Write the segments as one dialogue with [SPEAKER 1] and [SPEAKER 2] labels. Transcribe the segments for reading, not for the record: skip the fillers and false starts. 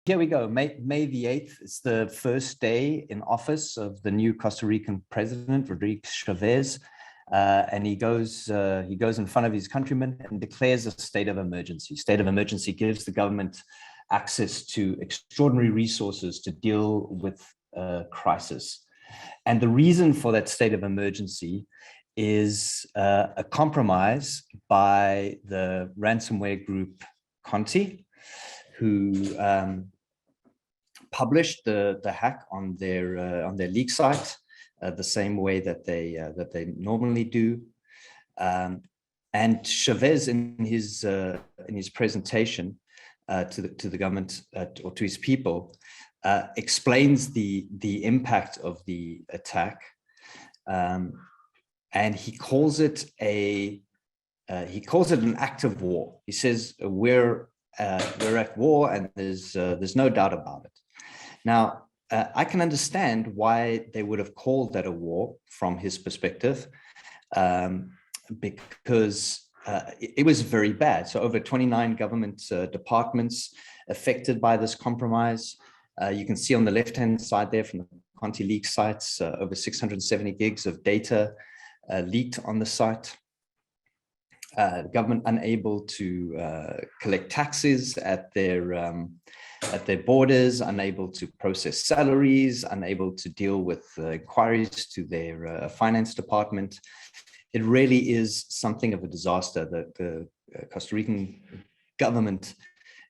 [SPEAKER 1] here we go. May the 8th is the first day in office of the new Costa Rican president, Rodrigo Chavez. And he goes in front of his countrymen and declares a state of emergency. State of emergency gives the government access to extraordinary resources to deal with crisis. And the reason for that state of emergency is a compromise by the ransomware group Conti, who published the hack on their leak site the same way that they normally do. And Chavez, in his presentation to the government or to his people, explains the impact of the attack, and he calls it an act of war. He says we're at war, and there's no doubt about it. Now, I can understand why they would have called that a war from his perspective, because it was very bad. So over 29 government departments affected by this compromise. You can see on the left-hand side there from the ContiLeaks sites, over 670 gigs of data leaked on the site. The government unable to collect taxes at their borders, unable to process salaries, unable to deal with inquiries to their finance department. It really is something of a disaster that the Costa Rican government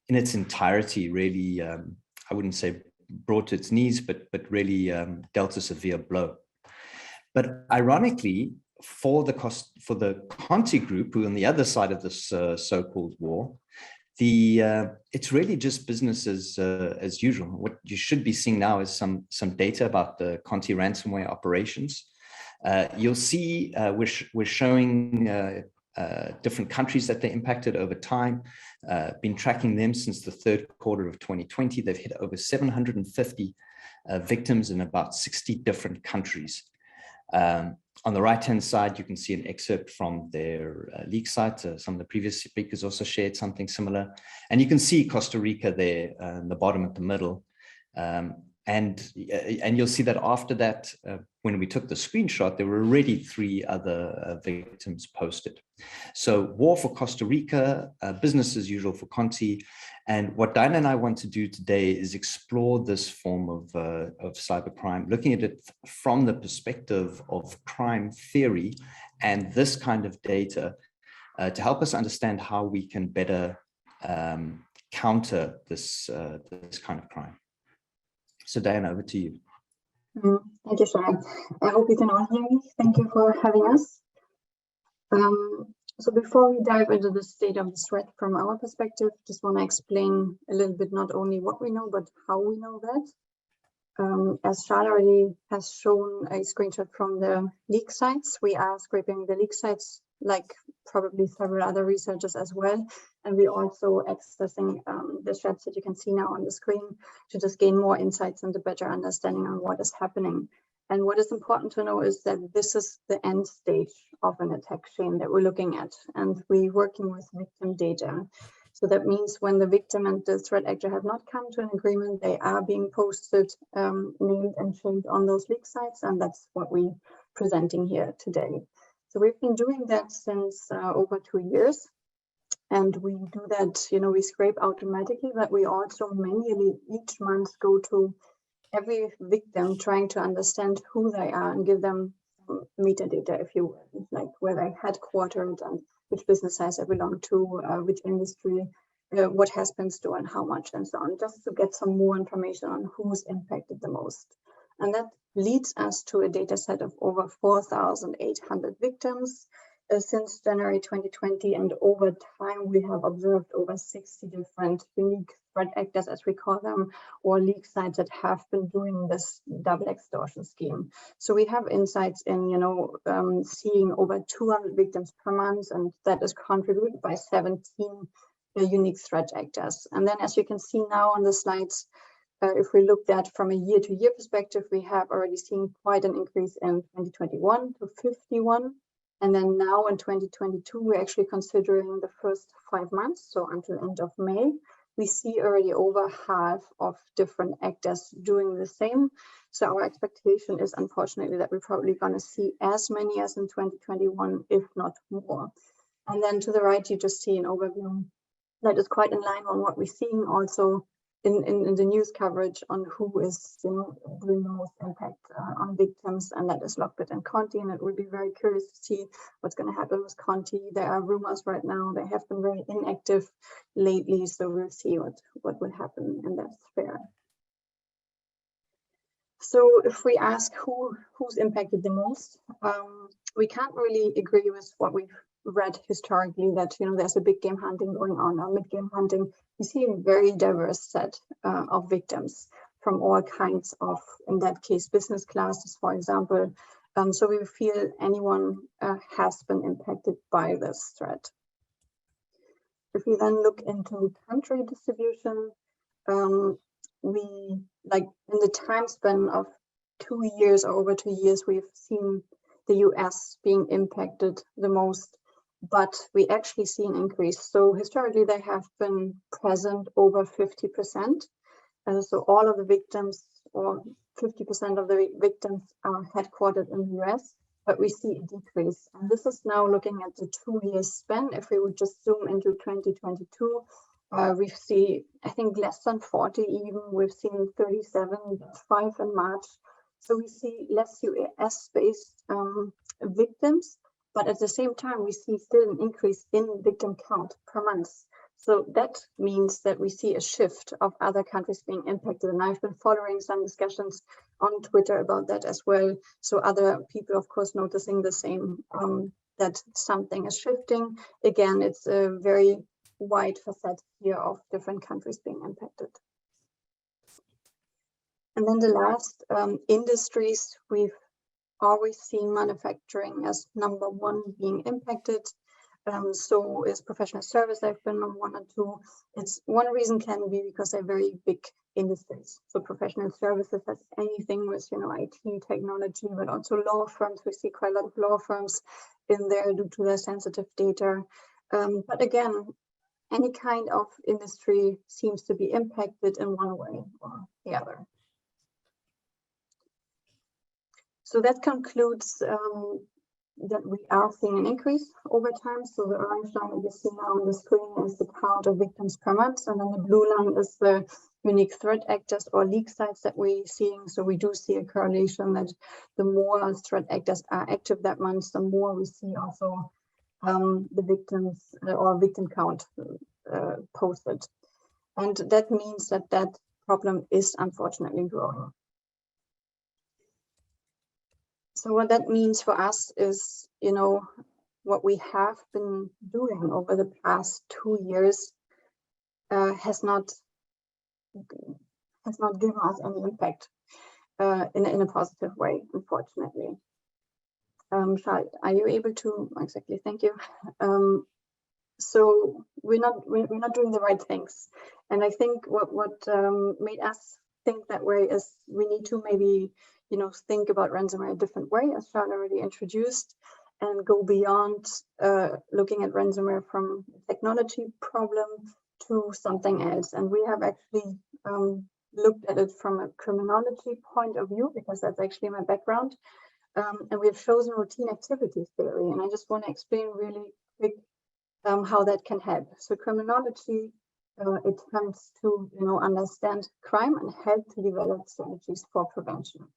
[SPEAKER 1] in its entirety really, I wouldn't say brought to its knees, but really dealt a severe blow. But ironically, for the Conti group, who on the other side of this so-called war, it's really just business as usual. What you should be seeing now is some data about the Conti ransomware operations. You'll see we're showing different countries that they impacted over time. Been tracking them since the third quarter of 2020. They've hit over 750 victims in about 60 different countries. On the right-hand side, you can see an excerpt from their leak site. Some of the previous speakers also shared something similar. And you can see Costa Rica there in the bottom at the middle. And you'll see that after that, when we took the screenshot, there were already 3 other victims posted. So war for Costa Rica, business as usual for Conti. And what Diana and I want to do today is explore this form of cybercrime, looking at it from the perspective of crime theory and this kind of data to help us understand how we can better counter this kind of crime. So Diana, over to you.
[SPEAKER 2] Thank you, Charl. I hope you can all hear me. Thank you for having us. So before we dive into the state of the threat from our perspective, just want to explain a little bit not only what we know, but how we know that. As Charl already has shown a screenshot from the leak sites, we are scraping the leak sites like probably several other researchers as well. And we're also accessing the threads that you can see now on the screen to just gain more insights and a better understanding on what is happening. And what is important to know is that this is the end stage of an attack chain that we're looking at. And we're working with victim data. So that means when the victim and the threat actor have not come to an agreement, they are being posted, named and shamed on those leak sites. And that's what we're presenting here today. So we've been doing that since over 2 years. And we do that, we scrape automatically, but we also manually each month go to every victim trying to understand who they are and give them metadata, if you will, like where they headquartered and which business size they belong to, which industry, what has been stolen, how much, and so on, just to get some more information on who's impacted the most. And that leads us to a data set of over 4,800 victims since January 2020. And over time, we have observed over 60 different unique threat actors, as we call them, or leak sites that have been doing this double extortion scheme. So we have insights in, seeing over 200 victims per month, and that is contributed by 17 unique threat actors. And then, as you can see now on the slides, if we looked at from a year-to-year perspective, we have already seen quite an increase in 2021 to 51. And then now in 2022, we're actually considering the first 5 months, so until end of May. we see already over half of different actors doing the same. So our expectation is, unfortunately, that we're probably going to see as many as in 2021, if not more. And then to the right, you just see an overview that is quite in line on what we're seeing also in the news coverage on who is doing the most impact on victims, and that is Lockbit and Conti. And it would be very curious to see what's going to happen with Conti. There are rumors right now. They have been very inactive lately, so we'll see what will happen in that sphere. So if we ask who's impacted the most, we can't really agree with what we've read historically, that there's a big game hunting going on, or mid-game hunting. We see a very diverse set of victims from all kinds of, in that case, business classes, for example. So we feel anyone has been impacted by this threat. If we then look into country distribution, we, like in the time span of 2 years or over 2 years, we've seen the US being impacted the most, but we actually see an increase. So historically, they have been present over 50%. So all of the victims, or 50% of the victims, are headquartered in the US, but we see a decrease. And this is now looking at the 2-year span. If we would just zoom into 2022, we see, I think, less than 40 even. We've seen 37.5 in March. So we see less US-based victims, but at the same time, we see still an increase in victim count per month. So that means that we see a shift of other countries being impacted. And I've been following some discussions on Twitter about that as well. So other people, of course, noticing the same, that something is shifting. Again, it's a very wide facet here of different countries being impacted. And then the last industries, we've always seen manufacturing as #1 being impacted. So is professional service. They've been on 1 and 2. It's one reason can be because they're very big industries. So professional services has anything with IT, technology, but also law firms. We see quite a lot of law firms in there due to their sensitive data. But again, any kind of industry seems to be impacted in one way or the other. So that concludes that we are seeing an increase over time. So the orange line that you see now on the screen is the count of victims per month, and then the blue line is the unique threat actors or leak sites that we're seeing. So we do see a correlation that the more threat actors are active that month, the more we see also the victims or victim count posted. And that means that that problem is unfortunately growing. So what that means for us is, what we have been doing over the past 2 years has not given us any impact in a positive way, unfortunately. Charl, are you able to exactly? Thank you. So we're not doing the right things, and I think what made us think that way is we need to maybe think about ransomware a different way, as Charl already introduced, and go beyond looking at ransomware from a technology problem to something else. And we have actually looked at it from a criminology point of view, because that's actually my background. And we have chosen routine activity theory. And I just want to explain really quick how that can help. So criminology, it attempts to understand crime and help to develop strategies for prevention.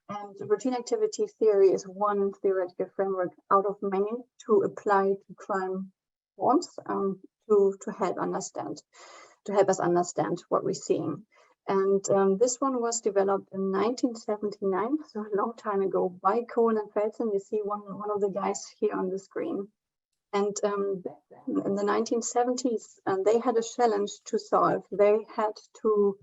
[SPEAKER 2] And routine activity theory is one theoretical framework out of many to apply to crime forms to help us understand what we're seeing. And this one was developed in 1979, so a long time ago, by Cohen and Felsen. You see one of the guys here on the screen. And in the 1970s, they had a challenge to solve. They had to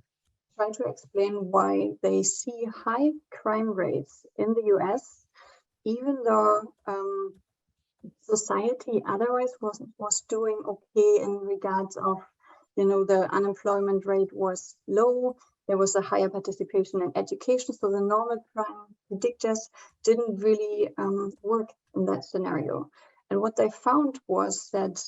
[SPEAKER 2] try to explain why they see high crime rates in the US, even though society otherwise was doing okay in regards of, the unemployment rate was low. There was a higher participation in education. So the normal crime predictors didn't really work in that scenario. And what they found was that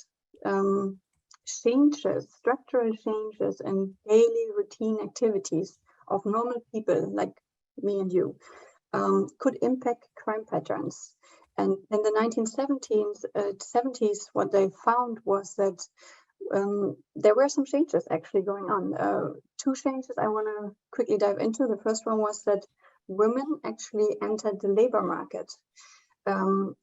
[SPEAKER 2] changes, structural changes in daily routine activities of normal people like me and you could impact crime patterns. And in the 1970s, what they found was that there were some changes actually going on. Two changes I want to quickly dive into. The first one was that women actually entered the labor market. And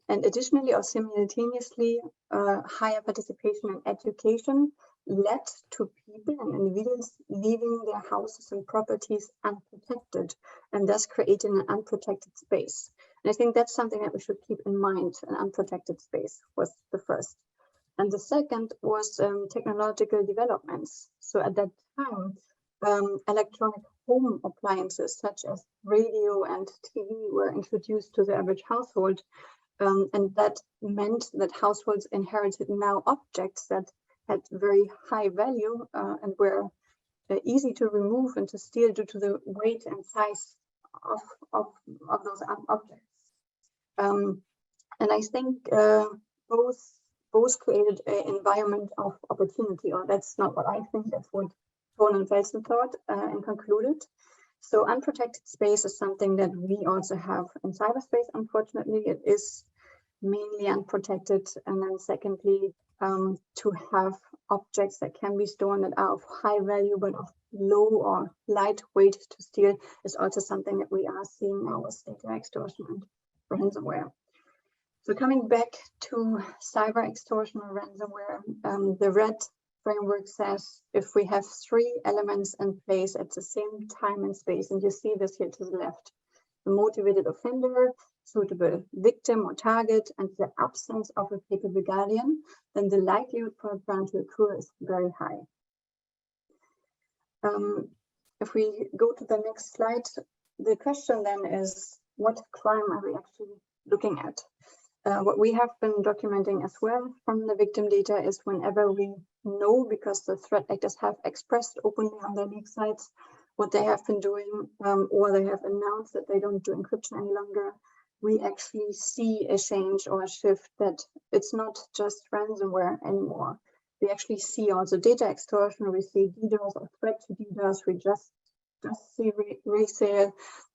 [SPEAKER 2] additionally or simultaneously, higher participation in education led to people and individuals leaving their houses and properties unprotected, and thus creating an unprotected space. And I think that's something that we should keep in mind. An unprotected space was the first. And the second was technological developments. So at that time, electronic home appliances such as radio and TV were introduced to the average household. And that meant that households inherited now objects that had very high value and were easy to remove and to steal due to the weight and size of those objects. And I think both created an environment of opportunity, or that's not what I think, that's what Thorne and Felsen thought and concluded. So unprotected space is something that we also have in cyberspace. Unfortunately, it is mainly unprotected. And then secondly, to have objects that can be stolen that are of high value but of low or light weight to steal is also something that we are seeing now with data extortion and ransomware. So coming back to cyber extortion or ransomware, the red framework says if we have three elements in place at the same time and space, and you see this here to the left, the motivated offender, suitable victim or target, and the absence of a capable guardian, then the likelihood for a crime to occur is very high. If we go to the next slide, the question then is, what crime are we actually looking at? What we have been documenting as well from the victim data is whenever we know, because the threat actors have expressed openly on their leak sites what they have been doing, or they have announced that they don't do encryption any longer, we actually see a change or a shift that it's not just ransomware anymore. We actually see also data extortion, we see DDoS or threat to DDoS, we just see resale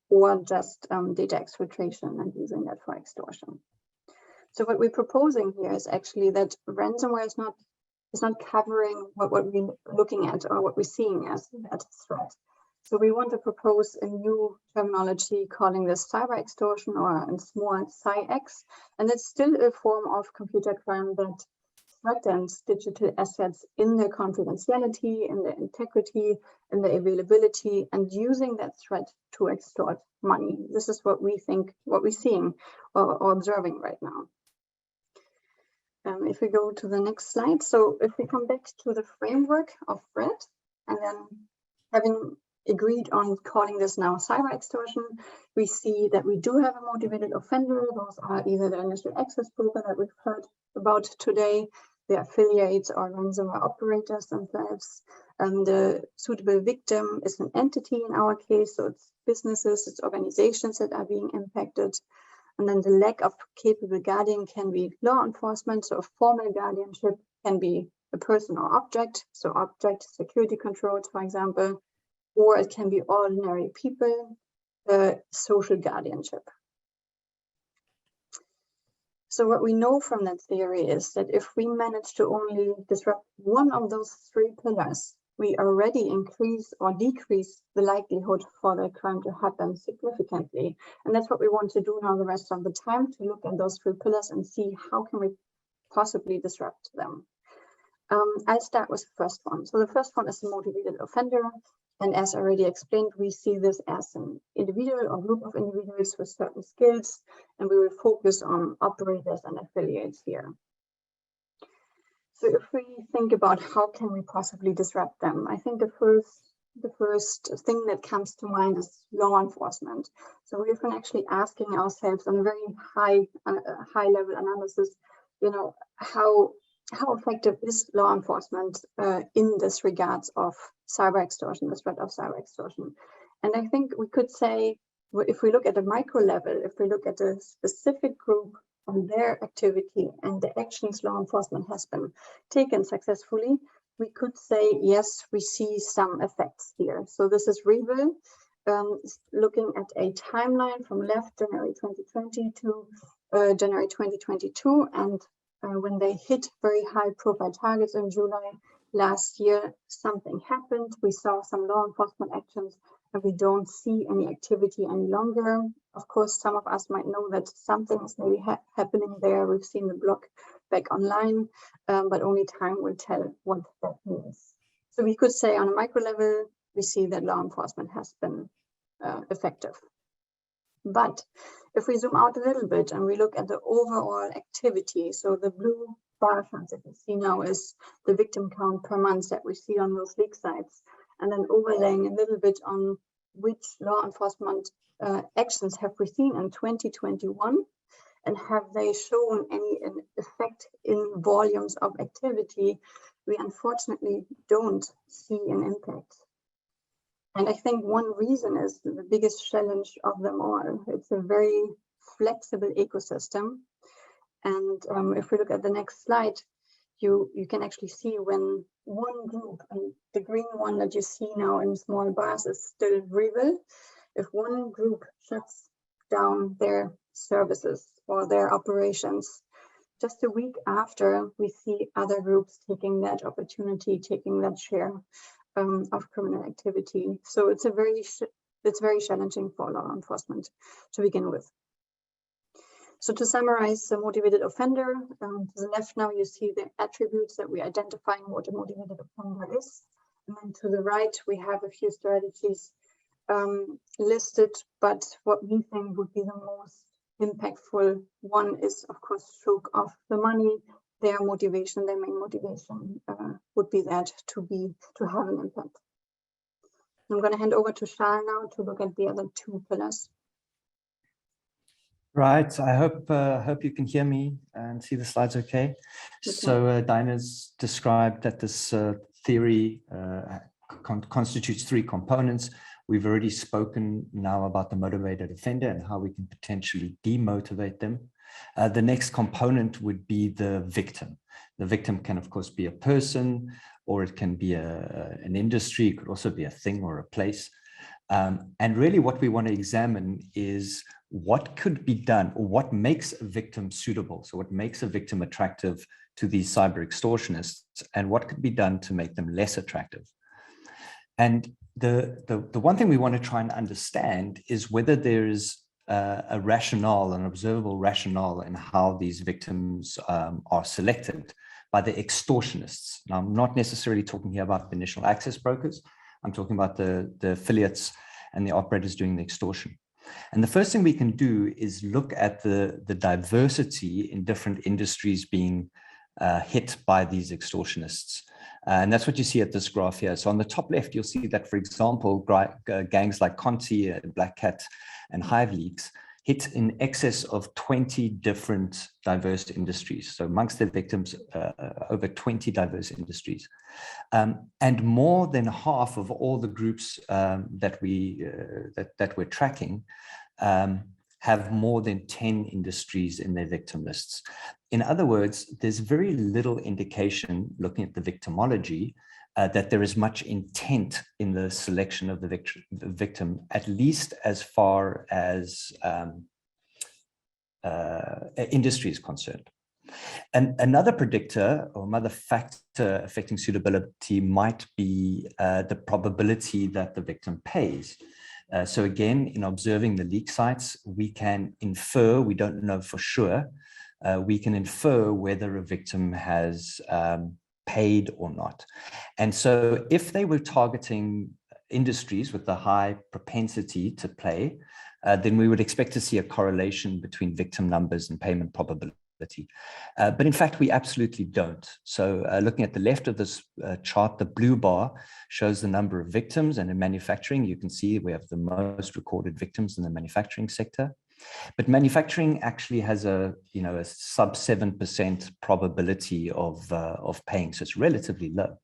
[SPEAKER 2] or just data exfiltration and using that for extortion. So what we're proposing here is actually that ransomware is not covering what we're looking at or what we're seeing as a threat. So we want to propose a new terminology calling this cyber extortion, or in small CyX, and it's still a form of computer crime that threatens digital assets in their confidentiality, in their integrity, in their availability, and using that threat to extort money. This is what we think, what we're seeing or observing right now. If we go to the next slide, so if we come back to the framework of threat, and then having agreed on calling this now cyber extortion, we see that we do have a motivated offender. Those are either the initial access broker that we've heard about today, the affiliates or ransomware operators themselves. The suitable victim is an entity in our case, so it's businesses, it's organizations that are being impacted. And then the lack of capable guardian can be law enforcement, so a formal guardianship can be a person or object, so object security controls, for example, or it can be ordinary people, social guardianship. So what we know from that theory is that if we manage to only disrupt one of those three pillars, we already increase or decrease the likelihood for the crime to happen significantly. And that's what we want to do now the rest of the time, to look at those three pillars and see how can we possibly disrupt them. I'll start with the first one. So the first one is the motivated offender. And as already explained, we see this as an individual or group of individuals with certain skills, and we will focus on operators and affiliates here. So if we think about how can we possibly disrupt them, I think the first thing that comes to mind is law enforcement. So we've been actually asking ourselves on a very high level analysis, you know, how effective is law enforcement in this regards of cyber extortion, the threat of cyber extortion? And I think we could say, if we look at a micro level, if we look at a specific group on their activity and the actions law enforcement has been taken successfully, we could say, yes, we see some effects here. So this is Revel looking at a timeline from left January 2020 to January 2022. And when they hit very high profile targets in July last year, something happened. We saw some law enforcement actions, and we don't see any activity any longer. Of course, some of us might know that something is maybe happening there. We've seen the block back online, but only time will tell what that means. So we could say on a micro level, we see that law enforcement has been effective. But if we zoom out a little bit and we look at the overall activity, so the blue bar charts that you see now is the victim count per month that we see on those leak sites, and then overlaying a little bit on which law enforcement actions have we seen in 2021, and have they shown any effect in volumes of activity, we unfortunately don't see an impact. And I think one reason is the biggest challenge of them all. It's a very flexible ecosystem. And if we look at the next slide, you can actually see when one group, and the green one that you see now in small bars is still Revel. If one group shuts down their services or their operations, just a week after, we see other groups taking that opportunity, taking that share of criminal activity. So it's very challenging for law enforcement to begin with. So to summarize the motivated offender, to the left now you see the attributes that we identify what a motivated offender is. And then to the right, we have a few strategies listed, but what we think would be the most impactful one is, of course, stroke off the money. Their motivation, their main motivation would be that to have an impact. I'm going to hand over to Charl now to look at the other two pillars.
[SPEAKER 1] Right. I hope you can hear me and see the slides okay. So Dinah's described that this theory constitutes three components. We've already spoken now about the motivated offender and how we can potentially demotivate them. The next component would be the victim. The victim can, of course, be a person, or it can be an industry. It could also be a thing or a place. And really what we want to examine is what could be done, or what makes a victim suitable. So what makes a victim attractive to these cyber extortionists, and what could be done to make them less attractive. And the one thing we want to try and understand is whether there is a rationale, an observable rationale in how these victims are selected by the extortionists. Now, I'm not necessarily talking here about the initial access brokers. I'm talking about the affiliates and the operators doing the extortion. And the first thing we can do is look at the diversity in different industries being hit by these extortionists. And that's what you see at this graph here. So on the top left, you'll see that, for example, gangs like Conti, Black Cat, and Hive Leaks hit in excess of 20 different diverse industries. So amongst their victims, over 20 diverse industries. And more than half of all the groups that we're tracking have more than 10 industries in their victim lists. In other words, there's very little indication, looking at the victimology, that there is much intent in the selection of the victim, at least as far as industry is concerned. And another predictor or another factor affecting suitability might be the probability that the victim pays. So again, in observing the leak sites, we can infer, we don't know for sure, we can infer whether a victim has paid or not. And so if they were targeting industries with a high propensity to pay, then we would expect to see a correlation between victim numbers and payment probability. But in fact, we absolutely don't. So looking at the left of this chart, the blue bar shows the number of victims, and in manufacturing, you can see we have the most recorded victims in the manufacturing sector. But manufacturing actually has a sub 7% probability of paying, so it's relatively low.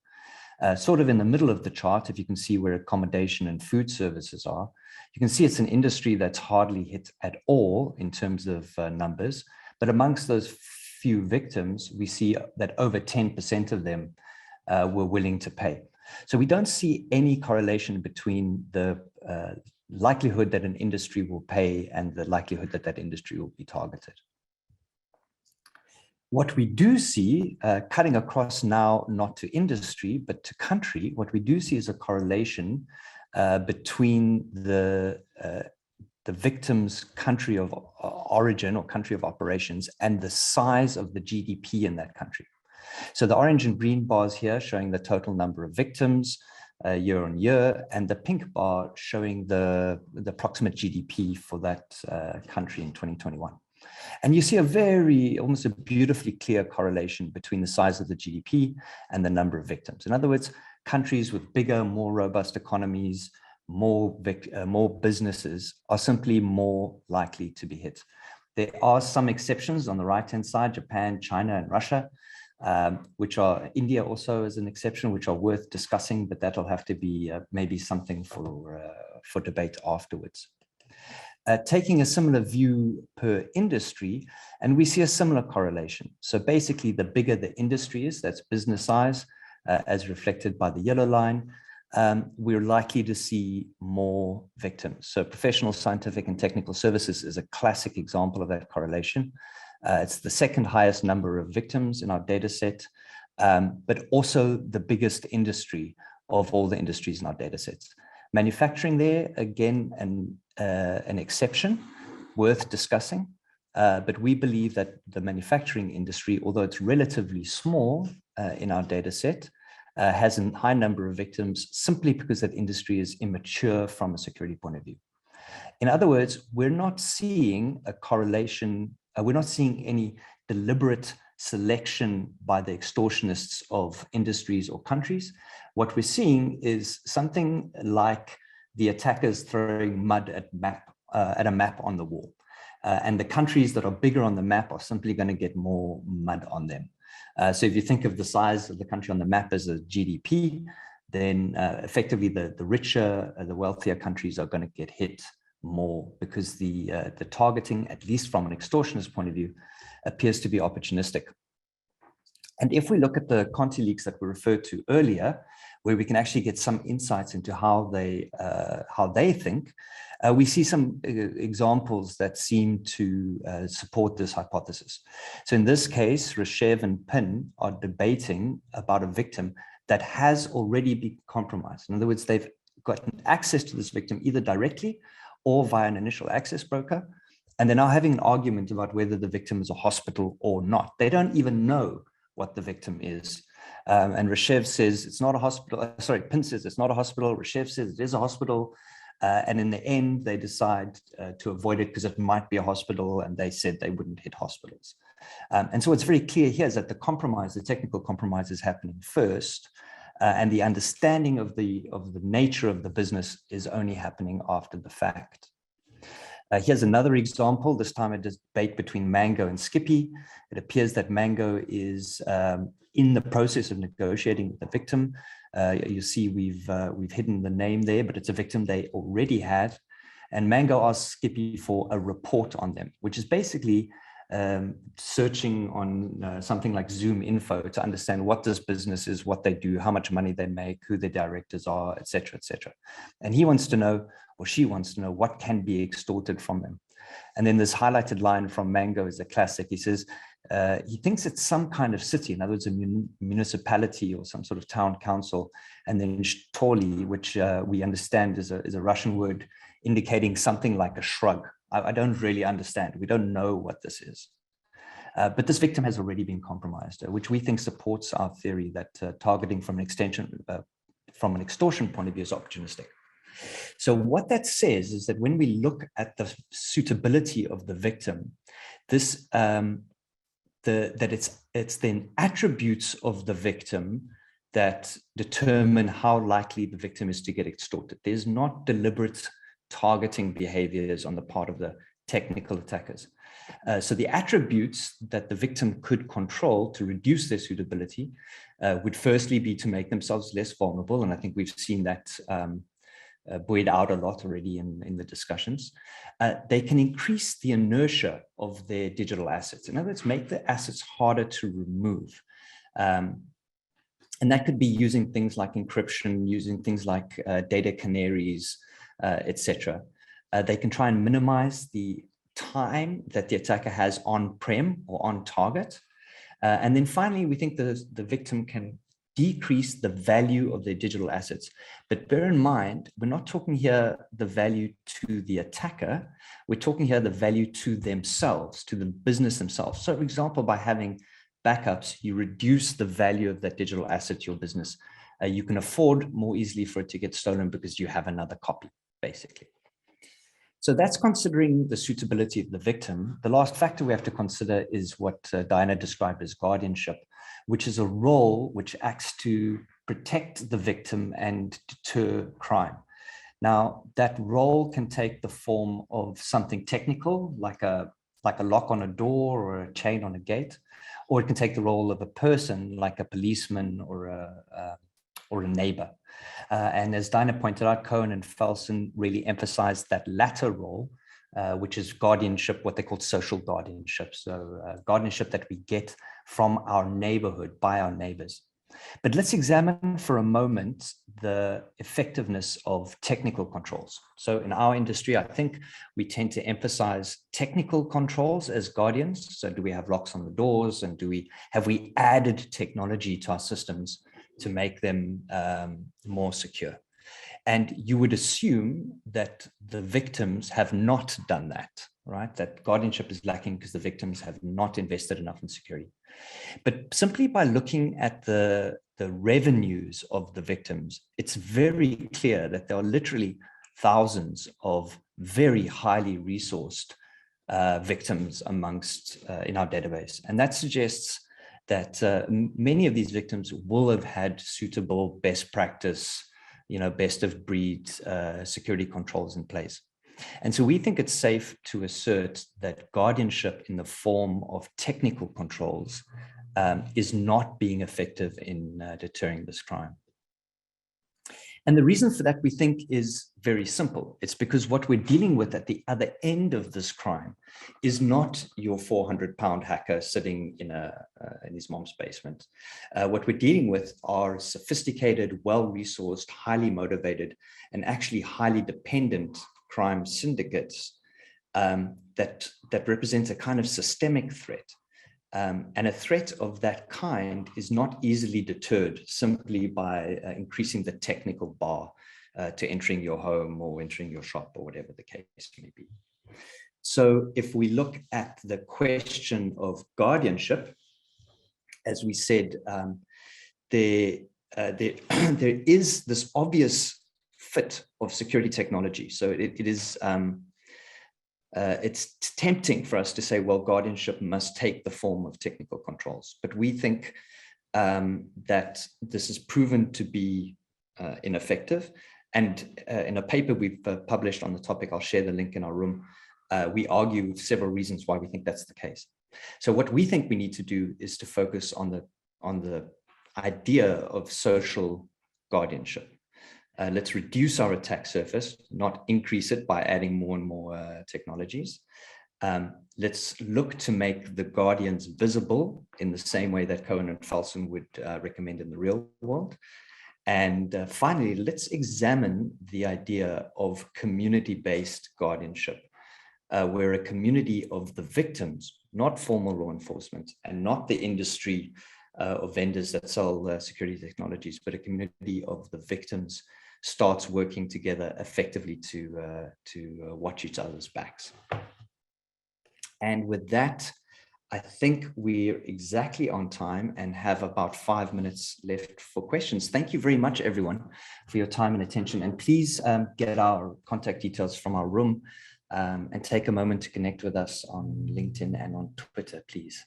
[SPEAKER 1] Sort of in the middle of the chart, if you can see where accommodation and food services are, you can see it's an industry that's hardly hit at all in terms of numbers, But amongst those few victims, we see that over 10% of them were willing to pay. So we don't see any correlation between the likelihood that an industry will pay and the likelihood that that industry will be targeted. What we do see, cutting across now, not to industry, but to country, what we do see is a correlation between the victim's country of origin or country of operations and the size of the GDP in that country. So the orange and green bars here showing the total number of victims year on year, and the pink bar showing the approximate GDP for that country in 2021. And you see almost a beautifully clear correlation between the size of the GDP and the number of victims. In other words, countries with bigger, more robust economies, more businesses are simply more likely to be hit. There are some exceptions on the right-hand side, Japan, China, and Russia, which are, India also as an exception, which are worth discussing, but that'll have to be maybe something for debate afterwards. Taking a similar view per industry, and we see a similar correlation. So basically, the bigger the industry is, that's business size, as reflected by the yellow line, we're likely to see more victims. So professional, scientific, and technical services is a classic example of that correlation. It's the second highest number of victims in our data set, but also the biggest industry of all the industries in our data sets. Manufacturing there, again, an exception worth discussing, but we believe that the manufacturing industry, although it's relatively small in our data set, has a high number of victims simply because that industry is immature from a security point of view. In other words, we're not seeing a correlation, we're not seeing any deliberate selection by the extortionists of industries or countries. What we're seeing is something like the attackers throwing mud at a map on the wall. And the countries that are bigger on the map are simply going to get more mud on them. So if you think of the size of the country on the map as a GDP, then effectively the richer, the wealthier countries are going to get hit more because the targeting, at least from an extortionist point of view, appears to be opportunistic. And if we look at the ContiLeaks that were referred to earlier, where we can actually get some insights into how they think, we see some examples that seem to support this hypothesis. So in this case, Rashev and Pin are debating about a victim that has already been compromised. In other words, they've gotten access to this victim either directly or via an initial access broker, and they're now having an argument about whether the victim is a hospital or not. They don't even know what the victim is. And Rashev says it's not a hospital. Sorry, Pin says it's not a hospital. Rashev says it is a hospital. And in the end, they decide to avoid it because it might be a hospital, and they said they wouldn't hit hospitals. And so what's very clear here is that the compromise, the technical compromise, is happening first, and the understanding of the nature of the business is only happening after the fact. Here's another example, this time a debate between Mango and Skippy. It appears that Mango is in the process of negotiating with the victim. You see we've hidden the name there, but it's a victim they already had. And Mango asks Skippy for a report on them, which is basically searching on something like Zoom info to understand what this business is, what they do, how much money they make, who their directors are, et cetera, et cetera. And he wants to know, or she wants to know, what can be extorted from them. And then this highlighted line from Mango is a classic. He says he thinks it's some kind of city, in other words, a municipality or some sort of town council. And then Shtorli, which we understand is a Russian word indicating something like a shrug. I don't really understand. We don't know what this is. But this victim has already been compromised, which we think supports our theory that targeting from an extortion point of view is opportunistic. So what that says is that when we look at the suitability of the victim, this it's then attributes of the victim that determine how likely the victim is to get extorted. There's not deliberate targeting behaviors on the part of the technical attackers. So the attributes that the victim could control to reduce their suitability would firstly be to make themselves less vulnerable. And I think we've seen that buoyed out a lot already in the discussions. They can increase the inertia of their digital assets. In other words, make the assets harder to remove. And that could be using things like encryption, using things like data canaries, etc. They can try and minimize the time that the attacker has on-prem or on target. And then finally, we think the victim can decrease the value of their digital assets. But bear in mind, we're not talking here the value to the attacker, we're talking here the value to themselves, to the business themselves. So for example, by having backups, you reduce the value of that digital asset to your business. You can afford more easily for it to get stolen because you have another copy, basically. So that's considering the suitability of the victim. The last factor we have to consider is what Diana described as guardianship, which is a role which acts to protect the victim and deter crime. Now, that role can take the form of something technical, like a lock on a door or a chain on a gate, or it can take the role of a person, like a policeman or a neighbor. And as Diana pointed out, Cohen and Paulsson really emphasized that latter role, which is guardianship, what they call social guardianship. So guardianship that we get from our neighborhood, by our neighbors. But let's examine for a moment the effectiveness of technical controls. So in our industry, I think we tend to emphasize technical controls as guardians. So do we have locks on the doors, and have we added technology to our systems to make them more secure? And you would assume that the victims have not done that, right? That guardianship is lacking because the victims have not invested enough in security. But simply by looking at the revenues of the victims, it's very clear that there are literally thousands of very highly resourced victims amongst in our database. And that suggests that many of these victims will have had suitable best practice, best of breed security controls in place. And so we think it's safe to assert that guardianship in the form of technical controls is not being effective in deterring this crime. And the reason for that, we think, is very simple. It's because what we're dealing with at the other end of this crime is not your 400-pound hacker sitting in his mom's basement. What we're dealing with are sophisticated, well-resourced, highly motivated, and actually highly dependent crime syndicates that represent a kind of systemic threat. And a threat of that kind is not easily deterred simply by increasing the technical bar to entering your home or entering your shop or whatever the case may be. So if we look at the question of guardianship, as we said, there is this obvious fit of security technology. So it is it's tempting for us to say, well, guardianship must take the form of technical controls. But we think that this is proven to be ineffective. And in a paper we've published on the topic, I'll share the link in our room, we argue several reasons why we think that's the case. So what we think we need to do is to focus on the idea of social guardianship. Let's reduce our attack surface, not increase it by adding more and more technologies. Let's look to make the guardians visible in the same way that Cohen and Paulsson would recommend in the real world. And finally, let's examine the idea of community-based guardianship, where a community of the victims, not formal law enforcement and not the industry of vendors that sell security technologies, but a community of the victims starts working together effectively to watch each other's backs. And with that, I think we're exactly on time and have about 5 minutes left for questions. Thank you very much, everyone, for your time and attention. And please get our contact details from our room and take a moment to connect with us on LinkedIn and on Twitter, please.